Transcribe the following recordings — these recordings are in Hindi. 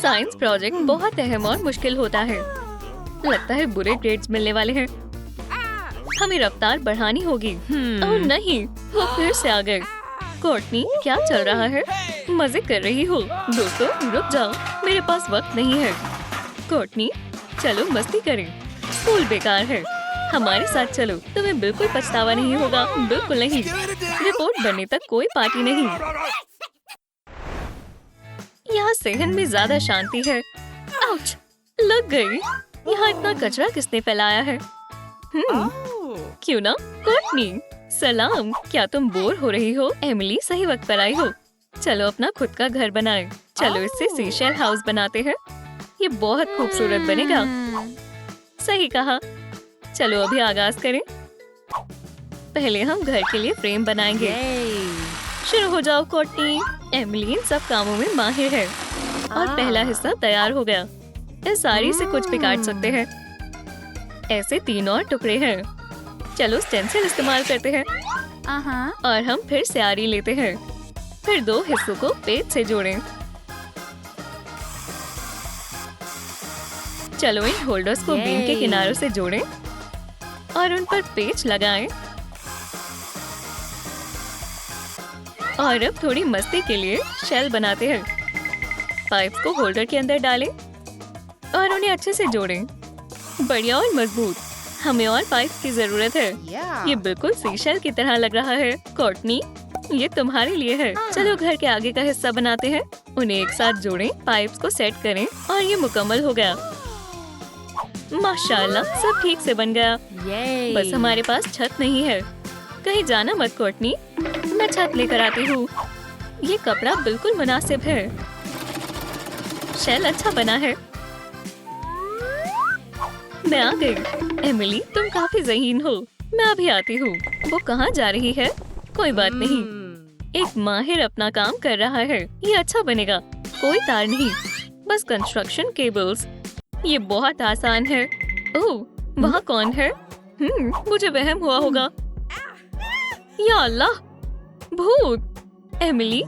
साइंस प्रोजेक्ट बहुत अहम और मुश्किल होता है। लगता है बुरे ग्रेड्स मिलने वाले हैं। हमें रफ्तार बढ़ानी होगी। ओह नहीं, वो फिर से आ गए। कोर्टनी, क्या चल रहा है? मजे कर रही हो? दोस्तों रुक जाओ, मेरे पास वक्त नहीं है। कोर्टनी, चलो मस्ती करें। स्कूल बेकार है, हमारे साथ चलो। तुम्हें बिल्कुल पछतावा नहीं होगा। बिल्कुल नहीं। रिपोर्ट बनने तक कोई पार्टी नहीं। यहाँ सेहन में ज्यादा शांति है। आउच! लग गई। यहाँ इतना कचरा किसने फैलाया है? क्यों ना? कोर्टनी, सलाम। क्या तुम बोर हो रही हो? एमिली सही वक्त पर आई हो। चलो अपना खुद का घर बनाएं। चलो इससे सीशेल हाउस बनाते हैं। ये बहुत खूबसूरत बनेगा। सही कहा। चलो अभी आगाज करें। पहले हम घर के लिए फ्रेम बनाएंगे। शुरू हो जाओ कोर्टनी। एमिली इन सब कामों में माहिर है। और पहला हिस्सा तैयार हो गया। इस साड़ी से कुछ भी काट सकते हैं। ऐसे 3 और टुकड़े हैं। चलो स्टेंसिल इस्तेमाल करते हैं। और हम फिर से आरी लेते हैं। फिर 2 हिस्सों को पेज से जोड़ें। चलो इन होल्डर्स को बीम के किनारों से जोड़ें और उन पर पेच लगाएं। और अब थोड़ी मस्ती के लिए शेल बनाते हैं। पाइप्स को होल्डर के अंदर डालें और उन्हें अच्छे से जोड़ें। बढ़िया और मजबूत। हमें और पाइप्स की जरूरत है। ये बिल्कुल सीशेल की तरह लग रहा है। कोर्टनी, ये तुम्हारे लिए है। चलो घर के आगे का हिस्सा बनाते हैं। उन्हें एक साथ जोड़ें, पाइप्स को सेट करें और ये मुकम्मल हो गया। माशाल्लाह, सब ठीक से बन गया। बस हमारे पास छत नहीं है। कहीं जाना मत कोर्टनी, मैं छत लेकर आती हूँ। ये कपड़ा बिल्कुल मुनासिब है। शेल अच्छा बना है। मैं आ गई। एमिली, तुम काफी ज़हीन हो। मैं अभी आती हूँ। वो कहाँ जा रही है? कोई बात नहीं। एक माहिर अपना काम कर रहा है। ये अच्छा बनेगा। कोई तार नहीं, बस कंस्ट्रक्शन केबल्स। ये बहुत आसान है। ओह, वहाँ कौन है? मुझे वहम हुआ होगा। या अल्लाह, भूत! एमिली,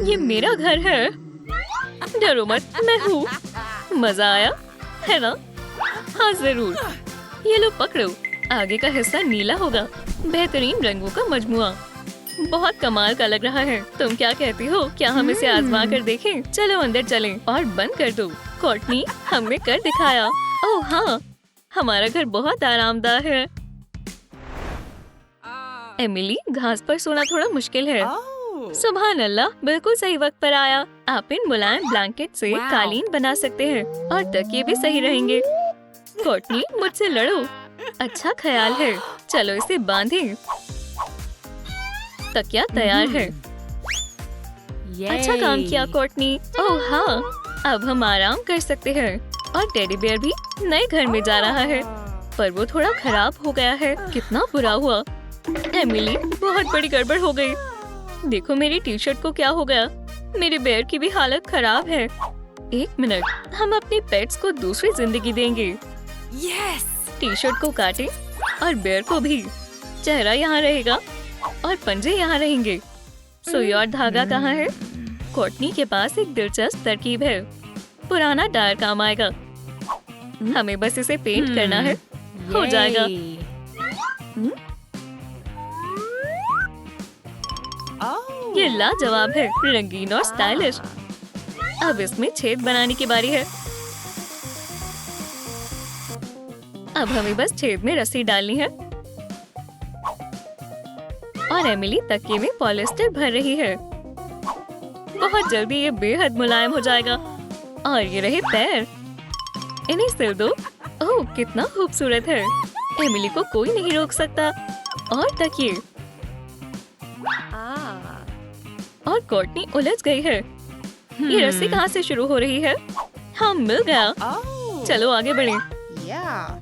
ये मेरा घर है। डरो मत, मैं हूँ। मजा आया है ना? हाँ जरूर। ये लो पकड़ो। आगे का हिस्सा नीला होगा। बेहतरीन रंगों का मजमुआ। बहुत कमाल का लग रहा है। तुम क्या कहती हो? क्या हम इसे आजमा कर देखें? चलो अंदर चलें और बंद कर दो। कोर्टनी, हमने कर दिखाया। ओह हाँ, हमारा घर बहुत आरामदायक है। एमिली, घास पर सोना थोड़ा मुश्किल है। सुभान अल्लाह, बिल्कुल सही वक्त पर आया। आप इन मुलायम ब्लैंकेट से कालीन बना सकते हैं और तकिए भी सही रहेंगे। कोर्टनी, मुझसे लड़ो। अच्छा ख्याल है। चलो इसे बांधें। तकिया तैयार है। अच्छा काम किया कोर्टनी। ओह हाँ, अब हम आराम कर सकते हैं। और टेडी बेयर भी नए घर में जा रहा है, पर वो थोड़ा खराब हो गया है। कितना बुरा हुआ। एमिली, बहुत बड़ी गड़बड़ हो गई। देखो मेरी टी शर्ट को क्या हो गया। मेरे बेयर की भी हालत खराब है। 1 मिनट, हम अपने पेट्स को दूसरी जिंदगी देंगे। टी शर्ट को काटें और बेयर को भी। चेहरा यहाँ रहेगा और पंजे यहाँ रहेंगे। सुई और धागा कहाँ है? कोर्टनी के पास एक दिलचस्प तरकीब है। पुराना टायर काम आएगा। हमें बस इसे पेंट करना है। हो जाएगा। ये लाजवाब है, रंगीन और स्टाइलिश। अब इसमें छेद बनाने की बारी है। अब हमें बस छेद में रस्सी डालनी है। और एमिली तकिए में पॉलिस्टर भर रही है। बहुत जल्दी ये बेहद मुलायम हो जाएगा। और ये रहे पैर। इन्हें सिल दो। ओह, कितना खूबसूरत है। एमिली को कोई नहीं रोक सकता। और तकिए। और कोर्टनी उलझ गई है। ये रस्सी कहाँ से शुरू हो रही है? हाँ, मिल गया। चलो आगे बढ़ें।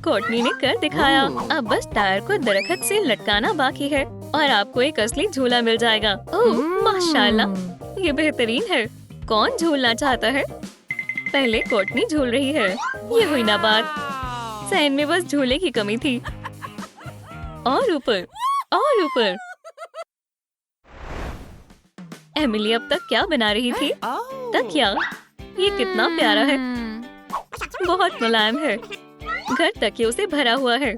कोर्टनी ने कर दिखाया। अब बस टायर को दरख्त से लटकाना बाकी है और आपको एक असली झूला मिल जाएगा। ओह माशाल्लाह, ये बेहतरीन है। कौन झूलना चाहता है? पहले कोर्टनी झूल रही है। ये हुई ना बात। सहन में बस झूले की कमी थी। और ऊपर और ऊपर। एमिली अब तक क्या बना रही थी? तकिया। ये कितना प्यारा है, बहुत मुलायम है, घर तकियों से भरा हुआ है।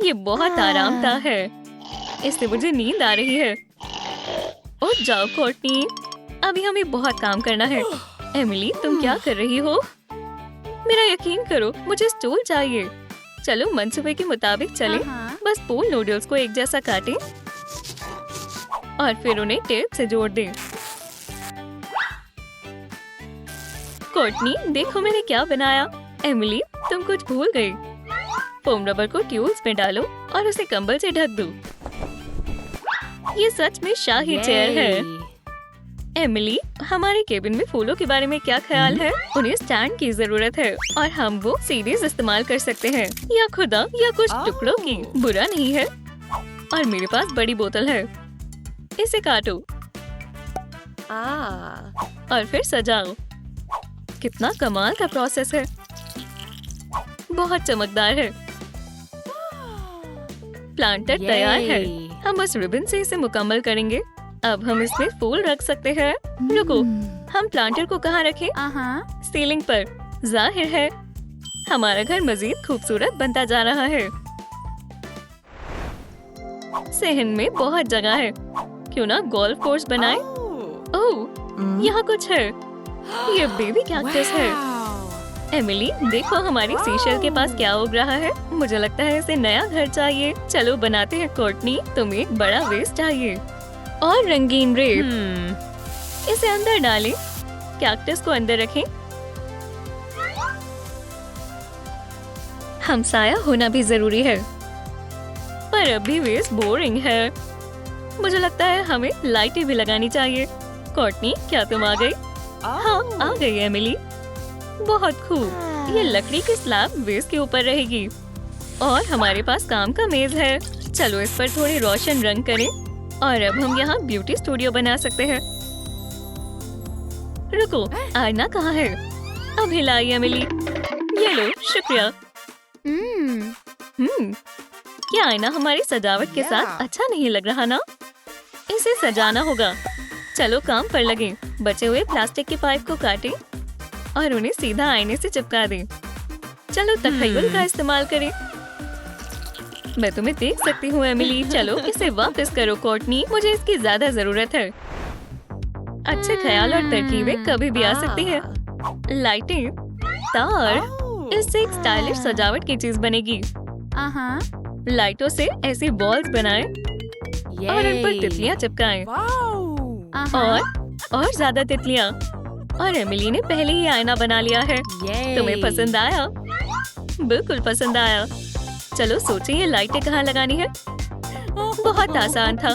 ये बहुत आरामदायक है, इससे मुझे नींद आ रही है। उठ जाओ कोर्टनी, अभी हमें बहुत काम करना है। एमिली, तुम क्या कर रही हो? मेरा यकीन करो, मुझे स्टूल चाहिए। चलो मंसूबे के मुताबिक चलें। बस पूल नूडल्स को एक जैसा काटें और फिर उन्हें टेप से जोड़ दें। कोर्टनी, देखो मैंने क्या बनाया। एमिली, तुम कुछ भूल गई। फोम रबर को ट्यूब्स में डालो और उसे कंबल से ढक दो। ये सच में शाही चेयर है। एमिली, हमारे केबिन में फूलों के बारे में क्या ख्याल है? उन्हें स्टैंड की जरूरत है और हम वो सीरीज इस्तेमाल कर सकते हैं, या खुदा या कुछ टुकड़ों की। बुरा नहीं है। और मेरे पास बड़ी बोतल है, इसे काटो और फिर सजाओ। कितना कमाल का प्रोसेस है, बहुत चमकदार है। प्लांटर तैयार है। हम बस रिबन से इसे मुकम्मल करेंगे। अब हम इसमें फूल रख सकते हैं। रुको, हम प्लांटर को कहाँ रखें? सीलिंग पर। जाहिर है हमारा घर मजीद खूबसूरत बनता जा रहा है। सहन में बहुत जगह है, क्यों ना गोल्फ कोर्स बनाएं? ओह, यहाँ कुछ है। ये बेबी कैक्टस है। एमिली, देखो हमारी सीशेल के पास क्या उग रहा है। मुझे लगता है इसे नया घर चाहिए। चलो बनाते हैं। कोर्टनी, तुम्हें एक बड़ा वेस्ट चाहिए और रंगीन रेत। इसे अंदर डालें। कैक्टस को अंदर रखें। हमसाया होना भी जरूरी है, पर अभी वेस्ट बोरिंग है। मुझे लगता है हमें लाइटें भी लगानी चाहिए। कोर्टनी, क्या तुम आ गई? हाँ, आ गई एमिली। बहुत खूब। ये लकड़ी की स्लैब वेस्ट के ऊपर रहेगी और हमारे पास काम का मेज है। चलो इस पर थोड़ी रोशन रंग करें और अब हम यहाँ ब्यूटी स्टूडियो बना सकते हैं। रुको, आईना कहाँ है? अब हिलाई एमिली। ये लो, शुक्रिया। क्या आईना हमारी सजावट के साथ अच्छा नहीं लग रहा ना? इसे सजाना होगा। चलो काम पर लगे। बचे हुए प्लास्टिक के पाइप को काटें और उन्हें सीधा आईने से चिपका दें। चलो तखय्युल का इस्तेमाल करें। मैं तुम्हें देख सकती हूँ एमिली। चलो इसे वापस करो कोर्टनी, मुझे इसकी ज्यादा जरूरत है। अच्छे ख्याल और तरकीबें कभी भी आ सकती है। लाइटें, तार, इससे एक स्टाइलिश सजावट की चीज बनेगी। लाइटों से ऐसी बॉल्स बनाएं और उन पर तितलियां चिपकाएं। और ज्यादा तितलियां। और एमिली ने पहले ही आईना बना लिया है। तुम्हें पसंद आया? बिल्कुल पसंद आया। चलो सोचिए ये लाइटें कहाँ लगानी है। बहुत आसान था।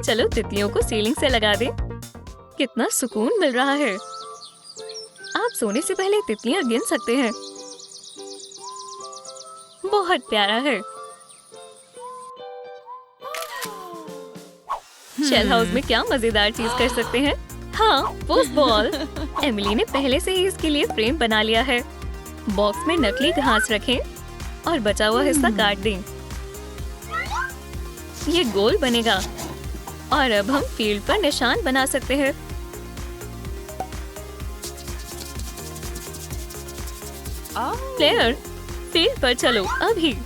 चलो तितलियों को सीलिंग से लगा दें। कितना सुकून मिल रहा है। आप सोने से पहले तितलियां गिन सकते हैं। बहुत प्यारा है। शेल हाउस में क्या मजेदार चीज कर सकते हैं? हाँ, फुटबॉल। एमिली ने पहले से ही इसके लिए फ्रेम बना लिया है। बॉक्स में नकली घास रखें और बचा हुआ हिस्सा काट दें। ये गोल बनेगा और अब हम फील्ड पर निशान बना सकते हैं। प्लेयर, फील्ड पर चलो अभी।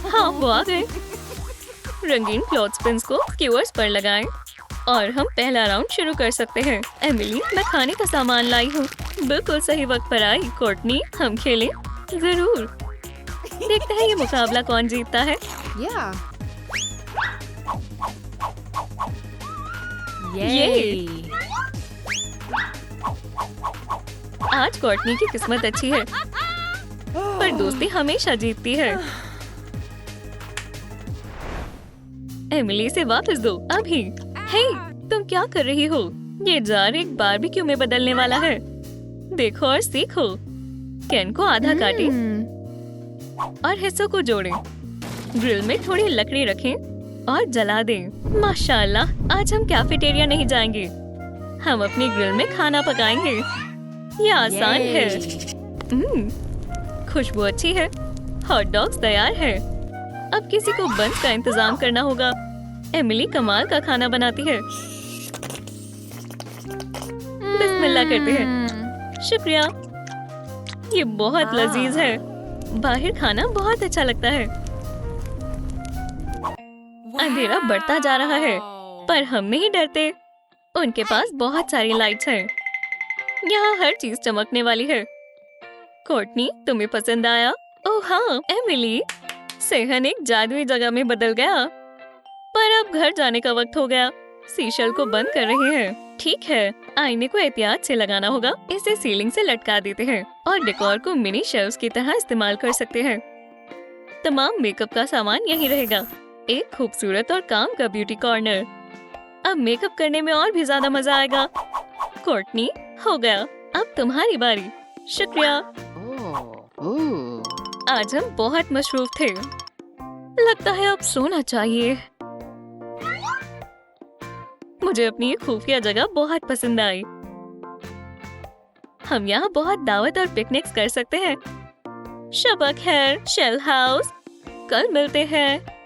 हाँ, वो आ गए। रंगीन क्लॉथस्पिन्स को स्क्यूअर्स पर लगाएं और हम पहला राउंड शुरू कर सकते हैं। एमिली, मैं खाने का सामान लाई हूँ। बिल्कुल सही वक्त पर आई। कोर्टनी, हम खेलें? जरूर। देखते हैं ये मुकाबला कौन जीतता है। ये आज कोर्टनी की किस्मत अच्छी है, पर दोस्ती हमेशा जीतती है। एमिली से वापस दो अभी। हे, तुम क्या कर रही हो? ये जार एक बारबेक्यू में बदलने वाला है। देखो और सीखो। कैन को आधा काटें और हिस्सों को जोड़ें। ग्रिल में थोड़ी लकड़ी रखें और जला दें। माशाल्लाह, आज हम कैफेटेरिया नहीं जाएंगे। हम अपनी ग्रिल में खाना पकाएंगे। ये आसान है। खुशबू अच्छी है। हॉट डॉग्स तैयार है। अब किसी को बंस का इंतजाम करना होगा। एमिली कमाल का खाना बनाती है। बिस्मिल्लाह करते हैं। शुक्रिया, ये बहुत लजीज है। बाहर खाना बहुत अच्छा लगता है। अंधेरा बढ़ता जा रहा है, पर हम नहीं डरते। उनके पास बहुत सारी लाइट्स हैं। यहाँ हर चीज चमकने वाली है। कोर्टनी, तुम्हें पसंद आया? ओह हाँ, एमिली, सेहन एक जादुई जगह में बदल गया। पर अब घर जाने का वक्त हो गया। सीशल को बंद कर रहे हैं। ठीक है, आईने को एहतियात से लगाना होगा। इसे सीलिंग से लटका देते हैं और डेकोर को मिनी शेल्फ्स की तरह इस्तेमाल कर सकते हैं। तमाम मेकअप का सामान यहीं रहेगा। एक खूबसूरत और काम का ब्यूटी कॉर्नर। अब मेकअप करने में और भी ज्यादा मजा आएगा। कोर्टनी, हो गया, अब तुम्हारी बारी। शुक्रिया। आज हम बहुत मशरूफ थे। लगता है अब सोना चाहिए। मुझे अपनी ये खुफिया जगह बहुत पसंद आई। हम यहाँ बहुत दावत और पिकनिक्स कर सकते हैं। शब खैर, शेल हाउस। कल मिलते हैं।